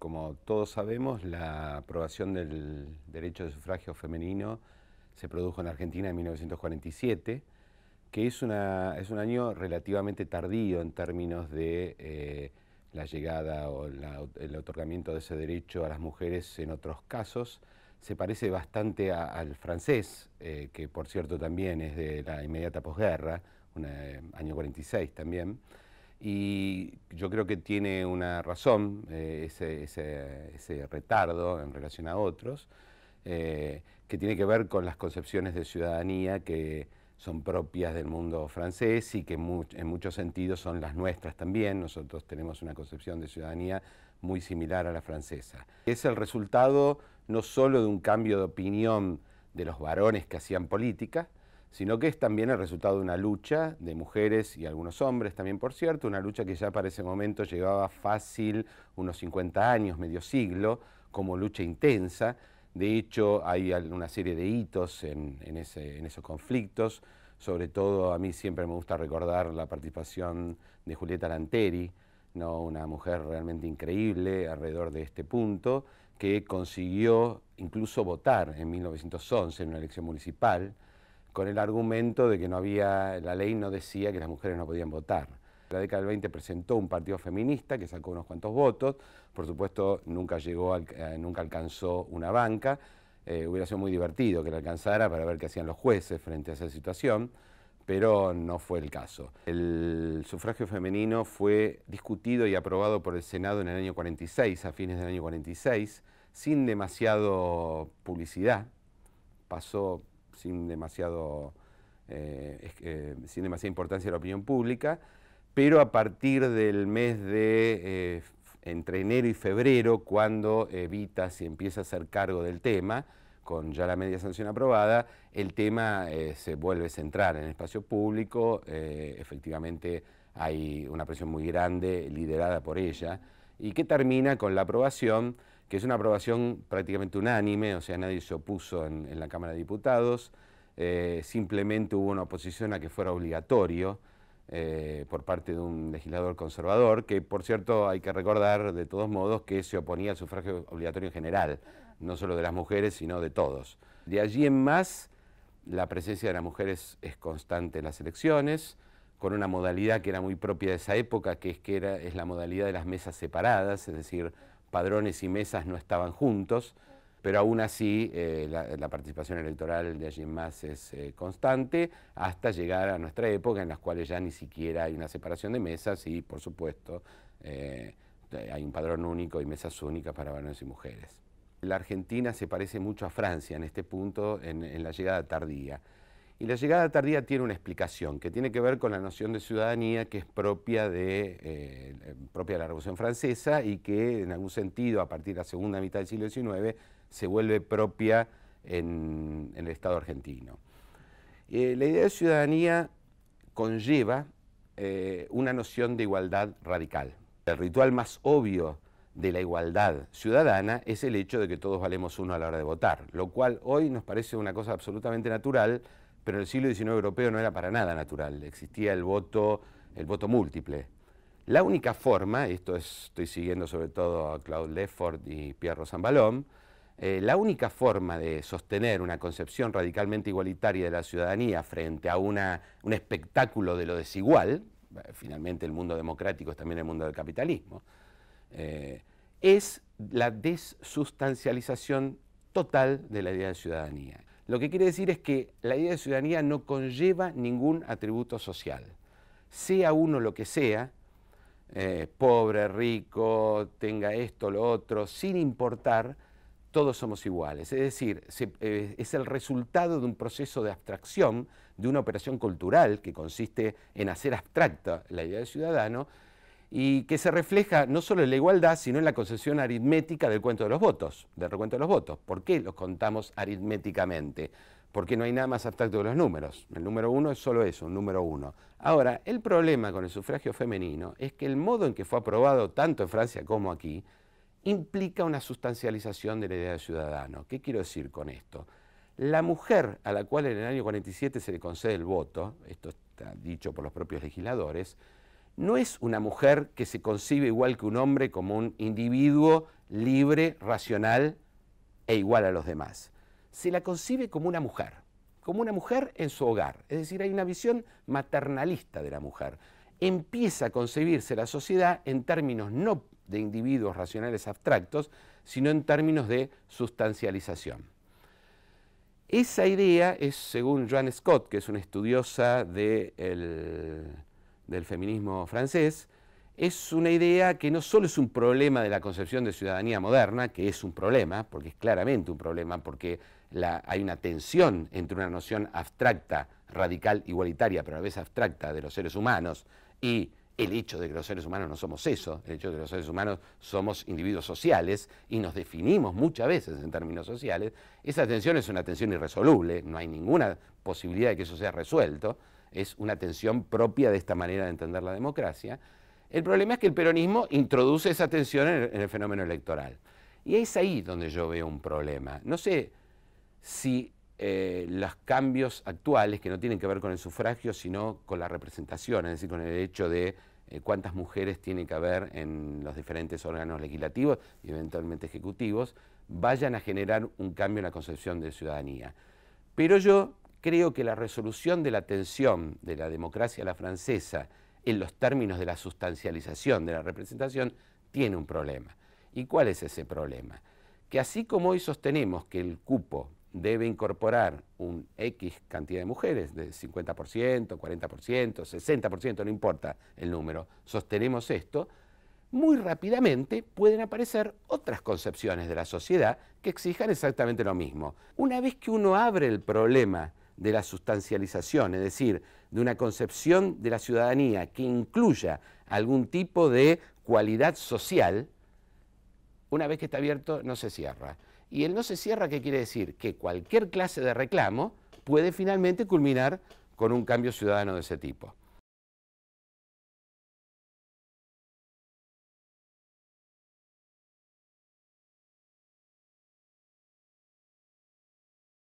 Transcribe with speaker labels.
Speaker 1: Como todos sabemos, la aprobación del derecho de sufragio femenino se produjo en Argentina en 1947, que es un año relativamente tardío en términos de la llegada o el otorgamiento de ese derecho a las mujeres en otros casos. Se parece bastante al francés, que por cierto también es de la inmediata posguerra, año 46 también. Y yo creo que tiene una razón ese retardo en relación a otros, que tiene que ver con las concepciones de ciudadanía que son propias del mundo francés y que en muchos sentidos son las nuestras también. Nosotros tenemos una concepción de ciudadanía muy similar a la francesa. Es el resultado no solo de un cambio de opinión de los varones que hacían política, sino que es también el resultado de una lucha de mujeres y algunos hombres también, por cierto, una lucha que ya para ese momento llevaba fácil unos 50 años, medio siglo, como lucha intensa. De hecho, hay una serie de hitos en esos conflictos. Sobre todo, a mí siempre me gusta recordar la participación de Julieta Lanteri, ¿no? Una mujer realmente increíble alrededor de este punto, que consiguió incluso votar en 1911 en una elección municipal, con el argumento de que la ley no decía que las mujeres no podían votar. En la década del 20 presentó un partido feminista que sacó unos cuantos votos, por supuesto nunca alcanzó una banca. Hubiera sido muy divertido que la alcanzara para ver qué hacían los jueces frente a esa situación, pero no fue el caso. El sufragio femenino fue discutido y aprobado por el Senado en el año 46, a fines del año 46, sin demasiado publicidad. Pasó sin demasiada importancia a la opinión pública, pero a partir del mes de entre enero y febrero, cuando Evita se empieza a hacer cargo del tema, con ya la media sanción aprobada, el tema se vuelve central en el espacio público. Efectivamente hay una presión muy grande liderada por ella y que termina con la aprobación, que es una aprobación prácticamente unánime, o sea, nadie se opuso en la Cámara de Diputados. Simplemente hubo una oposición a que fuera obligatorio por parte de un legislador conservador, que por cierto hay que recordar de todos modos que se oponía al sufragio obligatorio en general, no solo de las mujeres, sino de todos. De allí en más, la presencia de las mujeres es constante en las elecciones, con una modalidad que era muy propia de esa época, que es la modalidad de las mesas separadas, es decir, padrones y mesas no estaban juntos, pero aún así la participación electoral de allí en más es constante, hasta llegar a nuestra época en las cuales ya ni siquiera hay una separación de mesas y, por supuesto, hay un padrón único y mesas únicas para varones y mujeres. La Argentina se parece mucho a Francia en este punto, en la llegada tardía. Y la llegada tardía tiene una explicación que tiene que ver con la noción de ciudadanía que es propia de la Revolución Francesa y que en algún sentido a partir de la segunda mitad del siglo XIX se vuelve propia en el Estado argentino. La idea de ciudadanía conlleva una noción de igualdad radical. El ritual más obvio de la igualdad ciudadana es el hecho de que todos valemos uno a la hora de votar, lo cual hoy nos parece una cosa absolutamente natural, pero en el siglo XIX europeo no era para nada natural. Existía el voto múltiple. La única forma, estoy siguiendo sobre todo a Claude Lefort y Pierre Rosanvallon, la única forma de sostener una concepción radicalmente igualitaria de la ciudadanía frente a un espectáculo de lo desigual, finalmente el mundo democrático es también el mundo del capitalismo, es la desustancialización total de la idea de ciudadanía. Lo que quiere decir es que la idea de ciudadanía no conlleva ningún atributo social. Sea uno lo que sea, pobre, rico, tenga esto, lo otro, sin importar, todos somos iguales. Es decir, es el resultado de un proceso de abstracción, de una operación cultural que consiste en hacer abstracta la idea de ciudadano y que se refleja no solo en la igualdad, sino en la concepción aritmética del cuento de los votos, del recuento de los votos. ¿Por qué los contamos aritméticamente? Porque no hay nada más abstracto que los números. El número uno es solo eso, un número uno. Ahora, el problema con el sufragio femenino es que el modo en que fue aprobado tanto en Francia como aquí implica una sustancialización de la idea de ciudadano. ¿Qué quiero decir con esto? La mujer a la cual en el año 47 se le concede el voto, esto está dicho por los propios legisladores, no es una mujer que se concibe igual que un hombre como un individuo libre, racional e igual a los demás. Se la concibe como una mujer en su hogar. Es decir, hay una visión maternalista de la mujer. Empieza a concebirse la sociedad en términos no de individuos racionales abstractos, sino en términos de sustancialización. Esa idea es, según Joan Scott, que es una estudiosa del feminismo francés, es una idea que no solo es un problema de la concepción de ciudadanía moderna, que es un problema, porque es claramente un problema, porque hay una tensión entre una noción abstracta, radical, igualitaria, pero a la vez abstracta de los seres humanos y el hecho de que los seres humanos no somos eso, el hecho de que los seres humanos somos individuos sociales y nos definimos muchas veces en términos sociales. Esa tensión es una tensión irresoluble, no hay ninguna posibilidad de que eso sea resuelto, es una tensión propia de esta manera de entender la democracia. El problema es que el peronismo introduce esa tensión en el fenómeno electoral. Y es ahí donde yo veo un problema. No sé si los cambios actuales, que no tienen que ver con el sufragio, sino con la representación, es decir, con el hecho de cuántas mujeres tiene que haber en los diferentes órganos legislativos y eventualmente ejecutivos, vayan a generar un cambio en la concepción de ciudadanía. Pero yo creo que la resolución de la tensión de la democracia a la francesa en los términos de la sustancialización de la representación tiene un problema. ¿Y cuál es ese problema? Que así como hoy sostenemos que el cupo debe incorporar un X cantidad de mujeres, de 50%, 40%, 60%, no importa el número, sostenemos esto, muy rápidamente pueden aparecer otras concepciones de la sociedad que exijan exactamente lo mismo. Una vez que uno abre el problema de la sustancialización, es decir, de una concepción de la ciudadanía que incluya algún tipo de cualidad social, una vez que está abierto no se cierra. Y el no se cierra, ¿qué quiere decir? Que cualquier clase de reclamo puede finalmente culminar con un cambio ciudadano de ese tipo.